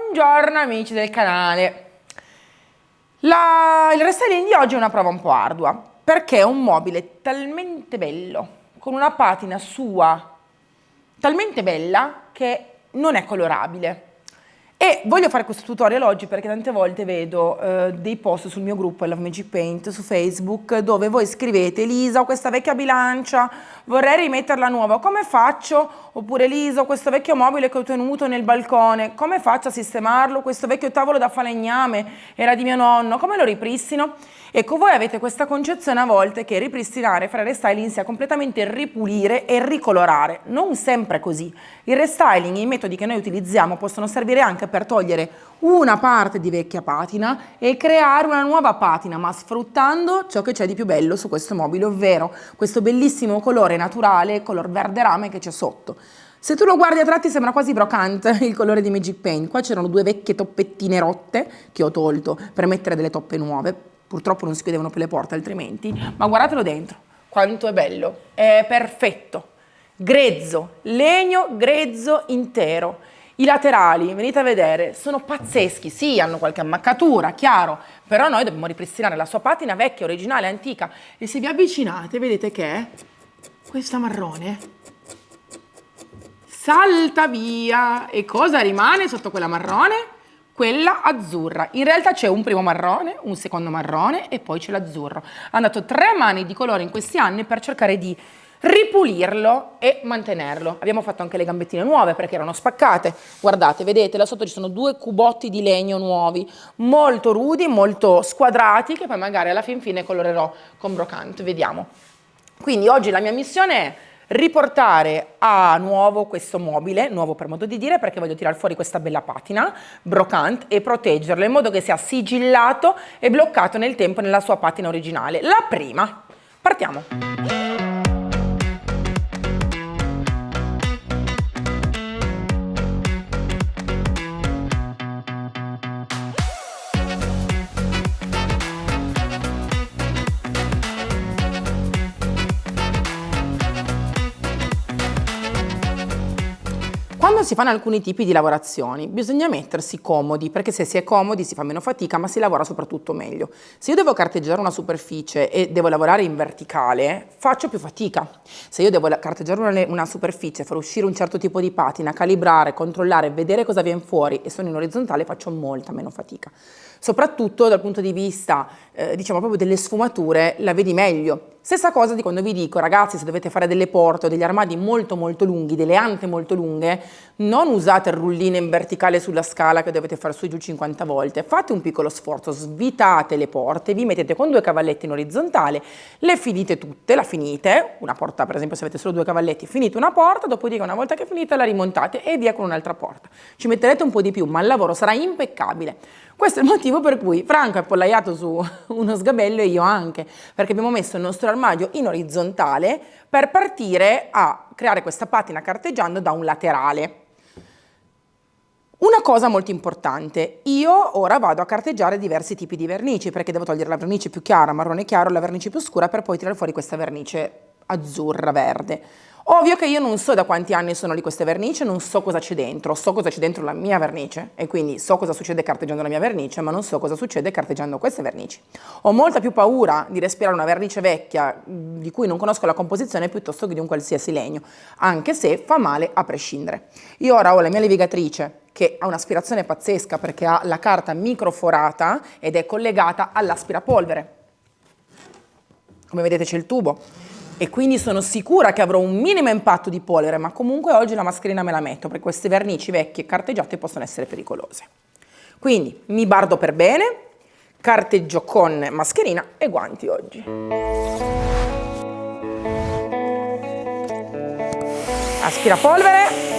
Buongiorno amici del canale. Il restyling di oggi è una prova un po' ardua perché è un mobile talmente bello, con una patina sua talmente bella che non è colorabile. E voglio fare questo tutorial oggi perché tante volte vedo dei post sul mio gruppo I Love Magic Paint su Facebook dove voi scrivete: Elisa, ho questa vecchia bilancia, vorrei rimetterla nuova, come faccio? Oppure Elisa, ho questo vecchio mobile che ho tenuto nel balcone, come faccio a sistemarlo? Questo vecchio tavolo da falegname era di mio nonno, come lo ripristino? Ecco, voi avete questa concezione a volte che ripristinare, fare restyling sia completamente ripulire e ricolorare. Non sempre così. Il restyling, i metodi che noi utilizziamo possono servire anche per togliere una parte di vecchia patina e creare una nuova patina, ma sfruttando ciò che c'è di più bello su questo mobile, ovvero questo bellissimo colore naturale, color verde rame che c'è sotto. Se tu lo guardi a tratti sembra quasi brocante il colore di Magic Paint. Qua c'erano due vecchie toppettine rotte che ho tolto per mettere delle toppe nuove. Purtroppo non si chiudevano più le porte altrimenti, ma guardatelo dentro, quanto è bello, è perfetto, grezzo, legno grezzo intero. I laterali, venite a vedere, sono pazzeschi, sì, hanno qualche ammaccatura, chiaro, però noi dobbiamo ripristinare la sua patina vecchia, originale, antica. E se vi avvicinate vedete che questa marrone salta via. E cosa rimane sotto quella marrone? Quella azzurra. In realtà c'è un primo marrone, un secondo marrone e poi c'è l'azzurro. Hanno dato 3 mani di colore in questi anni per cercare di ripulirlo e mantenerlo. Abbiamo fatto anche le gambettine nuove perché erano spaccate. Guardate, vedete, là sotto ci sono 2 cubotti di legno nuovi, molto rudi, molto squadrati, che poi magari alla fin fine colorerò con brocante. Vediamo. Quindi oggi la mia missione è riportare a nuovo questo mobile, nuovo per modo di dire, perché voglio tirare fuori questa bella patina brocante e proteggerlo in modo che sia sigillato e bloccato nel tempo nella sua patina originale. La prima, partiamo. Quando si fanno alcuni tipi di lavorazioni bisogna mettersi comodi, perché se si è comodi si fa meno fatica ma si lavora soprattutto meglio. Se io devo carteggiare una superficie e devo lavorare in verticale faccio più fatica. Se io devo carteggiare una superficie, far uscire un certo tipo di patina, calibrare, controllare, vedere cosa viene fuori e sono in orizzontale faccio molta meno fatica. Soprattutto dal punto di vista diciamo proprio delle sfumature la vedi meglio. Stessa cosa di quando vi dico, ragazzi, se dovete fare delle porte o degli armadi molto molto lunghi, delle ante molto lunghe, non usate il rullino in verticale sulla scala che dovete fare su e giù 50 volte, fate un piccolo sforzo, svitate le porte, vi mettete con 2 cavalletti in orizzontale, le finite tutte, la finite, una porta per esempio se avete solo 2 cavalletti, finite una porta, dopodiché una volta che finite la rimontate e via con un'altra porta. Ci metterete un po' di più, ma il lavoro sarà impeccabile. Questo è il motivo per cui Franco è appollaiato su uno sgabello e io anche, perché abbiamo messo il nostro armadio in orizzontale per partire a creare questa patina carteggiando da un laterale. Una cosa molto importante, io ora vado a carteggiare diversi tipi di vernici perché devo togliere la vernice più chiara, marrone chiaro, la vernice più scura per poi tirare fuori questa vernice azzurra, verde. Ovvio che io non so da quanti anni sono lì queste vernici, non so cosa c'è dentro, so cosa c'è dentro la mia vernice e quindi so cosa succede carteggiando la mia vernice, ma non so cosa succede carteggiando queste vernici. Ho molta più paura di respirare una vernice vecchia di cui non conosco la composizione piuttosto che di un qualsiasi legno, anche se fa male a prescindere. Io ora ho la mia levigatrice che ha un'aspirazione pazzesca perché ha la carta microforata ed è collegata all'aspirapolvere. Come vedete c'è il tubo. E quindi sono sicura che avrò un minimo impatto di polvere, ma comunque oggi la mascherina me la metto perché queste vernici vecchie carteggiate possono essere pericolose. Quindi mi bardo per bene, carteggio con mascherina e guanti oggi. Aspirapolvere.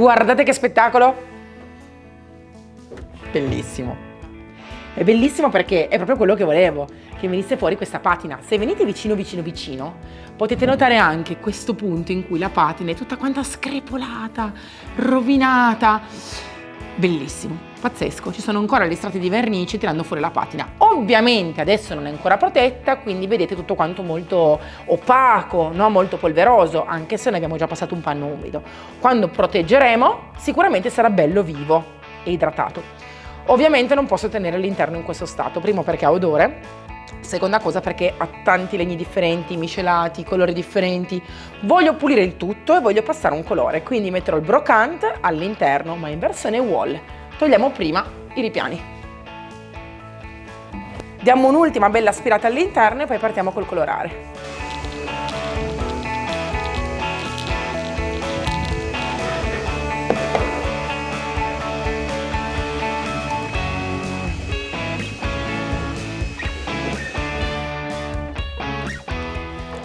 Guardate che spettacolo! Bellissimo. È bellissimo perché è proprio quello che volevo, che venisse fuori questa patina. Se venite vicino vicino vicino, potete notare anche questo punto in cui la patina è tutta quanta screpolata, rovinata. Bellissimo, pazzesco. Ci sono ancora gli strati di vernice tirando fuori la patina. Ovviamente adesso non è ancora protetta, quindi vedete tutto quanto molto opaco, no? Molto polveroso, anche se ne abbiamo già passato un panno umido. Quando proteggeremo sicuramente sarà bello vivo e idratato. Ovviamente non posso tenere all'interno in questo stato, primo perché ha odore, seconda cosa perché ha tanti legni differenti, miscelati, colori differenti. Voglio pulire il tutto e voglio passare un colore, quindi metterò il brocante all'interno, ma in versione wall. Togliamo prima i ripiani. Diamo un'ultima bella aspirata all'interno e poi partiamo col colorare.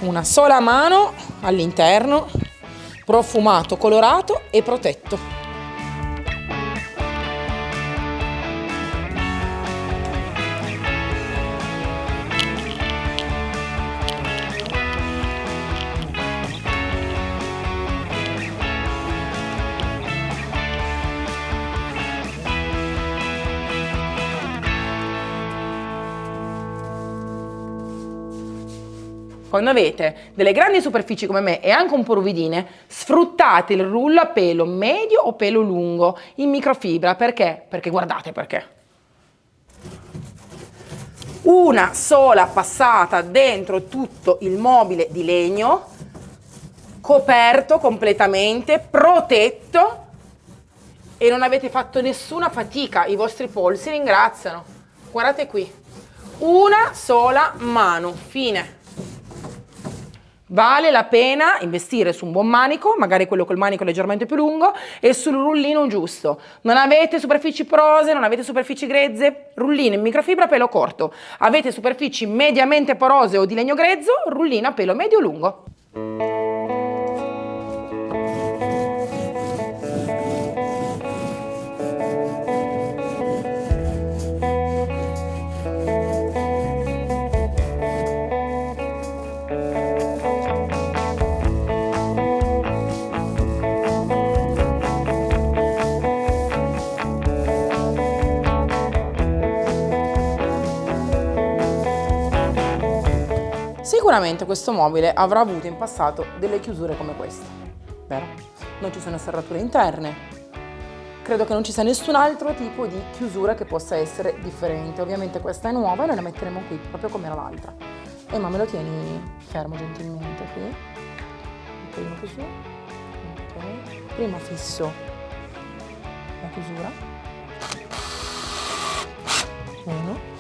Una sola mano all'interno, profumato, colorato e protetto. Quando avete delle grandi superfici come me e anche un po' ruvidine, sfruttate il rullo a pelo medio o pelo lungo in microfibra. Perché? Perché guardate perché. Una sola passata dentro tutto il mobile di legno, coperto completamente, protetto, e non avete fatto nessuna fatica, i vostri polsi ringraziano. Guardate qui, una sola mano, fine. Vale la pena investire su un buon manico, magari quello col manico leggermente più lungo, e sul rullino giusto. Non avete superfici porose, non avete superfici grezze, rullino in microfibra pelo corto. Avete superfici mediamente porose o di legno grezzo, rullino a pelo medio lungo. Sicuramente questo mobile avrà avuto in passato delle chiusure come queste, vero? Non ci sono serrature interne, credo che non ci sia nessun altro tipo di chiusura che possa essere differente. Ovviamente questa è nuova e noi la metteremo qui, proprio come era l'altra. Ma me lo tieni fermo gentilmente qui, un pochino più su, ok. Prima fisso la chiusura, 1.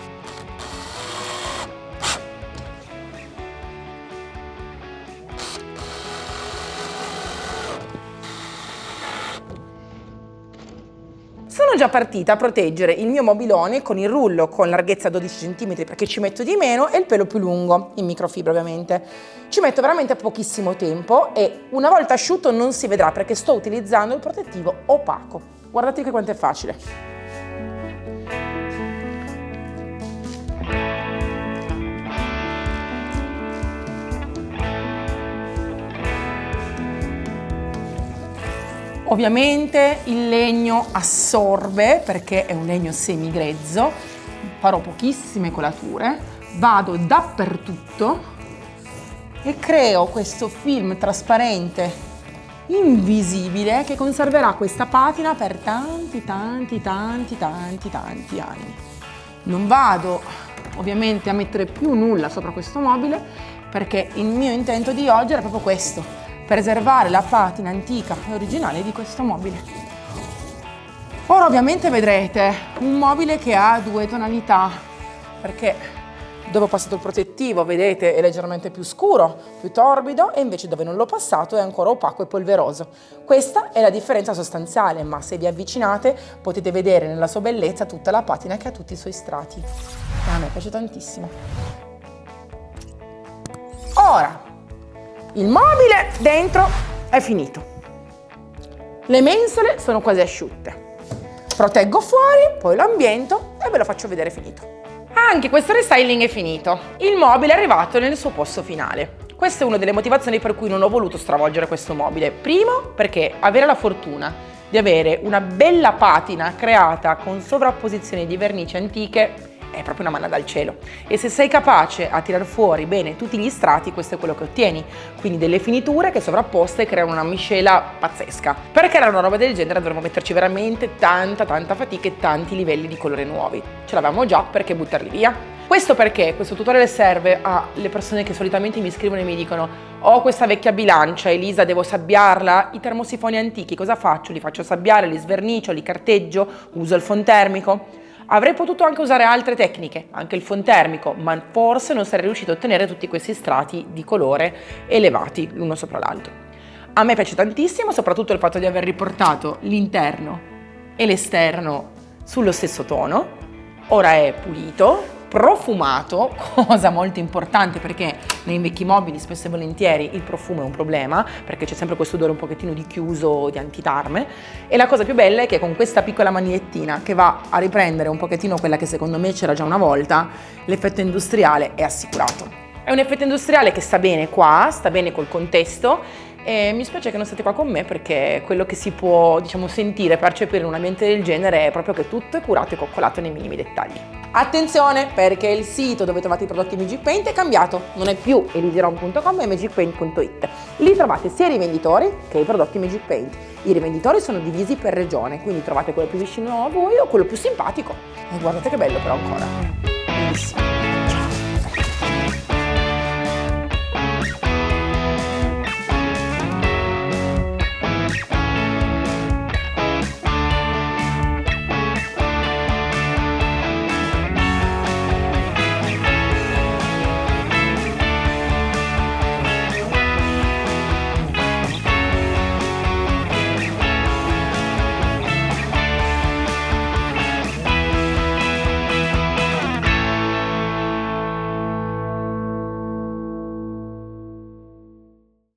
Sono già partita a proteggere il mio mobilone con il rullo con larghezza 12 cm perché ci metto di meno e il pelo più lungo, in microfibra ovviamente. Ci metto veramente pochissimo tempo e una volta asciutto non si vedrà perché sto utilizzando il protettivo opaco. Guardate qui quanto è facile. Ovviamente il legno assorbe perché è un legno semigrezzo, farò pochissime colature, vado dappertutto e creo questo film trasparente invisibile che conserverà questa patina per tanti anni. Non vado ovviamente a mettere più nulla sopra questo mobile perché il mio intento di oggi era proprio questo: preservare la patina antica e originale di questo mobile. Ora ovviamente vedrete un mobile che ha 2 tonalità, perché dove ho passato il protettivo, vedete, è leggermente più scuro, più torbido, e invece dove non l'ho passato è ancora opaco e polveroso. Questa è la differenza sostanziale, ma se vi avvicinate potete vedere nella sua bellezza tutta la patina che ha tutti i suoi strati. E a me piace tantissimo. Ora, il mobile dentro è finito. Le mensole sono quasi asciutte. Proteggo fuori, poi lo ambiento e ve lo faccio vedere finito. Anche questo restyling è finito. Il mobile è arrivato nel suo posto finale. Questa è una delle motivazioni per cui non ho voluto stravolgere questo mobile. Primo, perché avere la fortuna di avere una bella patina creata con sovrapposizioni di vernici antiche è proprio una manna dal cielo, e se sei capace a tirar fuori bene tutti gli strati, questo è quello che ottieni, quindi delle finiture che sovrapposte creano una miscela pazzesca. Per creare una roba del genere dovremmo metterci veramente tanta fatica e tanti livelli di colore nuovi. Ce l'avevamo già, perché buttarli via? Questo perché questo tutorial serve alle persone che solitamente mi scrivono e mi dicono: ho questa vecchia bilancia, Elisa, devo sabbiarla? I termosifoni antichi cosa faccio? Li faccio sabbiare, li svernicio, li carteggio, uso il fontermico? Avrei potuto anche usare altre tecniche, anche il fontermico, ma forse non sarei riuscito a ottenere tutti questi strati di colore elevati l'uno sopra l'altro. A me piace tantissimo, soprattutto il fatto di aver riportato l'interno e l'esterno sullo stesso tono. Ora è pulito, profumato, cosa molto importante perché nei vecchi mobili spesso e volentieri il profumo è un problema, perché c'è sempre questo odore un pochettino di chiuso, di antitarme, e la cosa più bella è che con questa piccola magliettina che va a riprendere un pochettino quella che secondo me c'era già una volta, l'effetto industriale è assicurato. È un effetto industriale che sta bene qua, sta bene col contesto, e mi spiace che non state qua con me, perché quello che si può, diciamo, sentire, percepire in un ambiente del genere è proprio che tutto è curato e coccolato nei minimi dettagli. Attenzione, perché il sito dove trovate i prodotti Magic Paint è cambiato, non è più elisirome.com ma è magicpaint.it. Lì trovate sia i rivenditori che i prodotti Magic Paint. I rivenditori sono divisi per regione, quindi trovate quello più vicino a voi o quello più simpatico. E guardate che bello però ancora, bellissimo.